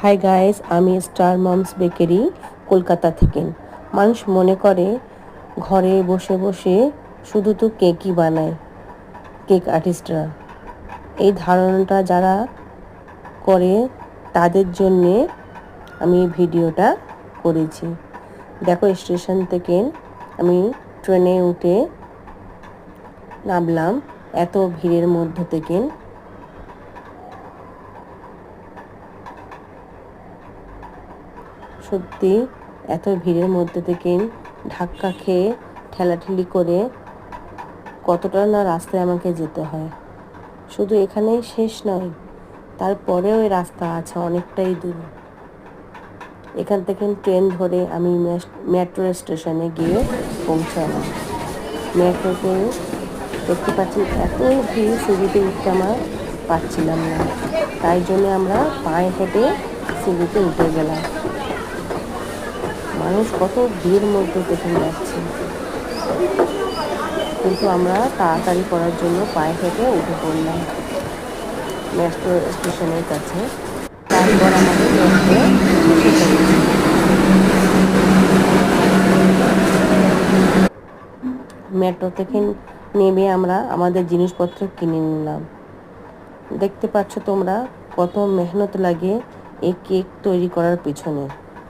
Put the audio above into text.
Hi guys, আমি star moms bakery Kolkata থেকে। মানুষ মনে করে ঘরে বসে বসে শুধু তো কেকই বানায় কেক আর্টিস্টরা। এই ধারণাটা যারা করে তাদের জন্যে আমি এই ভিডিওটা করেছি। দেখো, স্টেশন থেকে আমি ট্রেনে উঠে নামলাম এত ভিড়ের মধ্য থেকে। সত্যি এত ভিড়ের মধ্যে থেকে ধাক্কা খেয়ে ঠেলাঠেলি করে কতটা না রাস্তায় আমাকে যেতে হয়। শুধু এখানেই শেষ নয়, তারপরেও ওই রাস্তা আছে অনেকটাই দূর। এখান থেকে ট্রেন ধরে আমি মেট্রো স্টেশনে গিয়ে পৌঁছালাম। মেট্রোতে দেখতে পাচ্ছি এত ভিড়, সিঁড়িতে উঠতে আমার পারছিলাম না, তাই জন্য আমরা পায়ে হেঁটে সিঁড়িতে উঠে গেলাম। মানুষ কত ভিড়ের মধ্যে দেখে যাচ্ছে, কিন্তু আমরা তাড়াতাড়ি করার জন্য পায়ে হেঁটে উঠে পড়লাম মেট্রো স্টেশনের কাছে। তারপর আমাদের মেট্রো এসে পড়েছে। মেট্রো থেকে নেমে আমরা আমাদের জিনিসপত্র কিনে নিলাম। দেখতে পাচ্ছ তোমরা কত মেহনত লাগে এই কেক তৈরি করার পিছনে।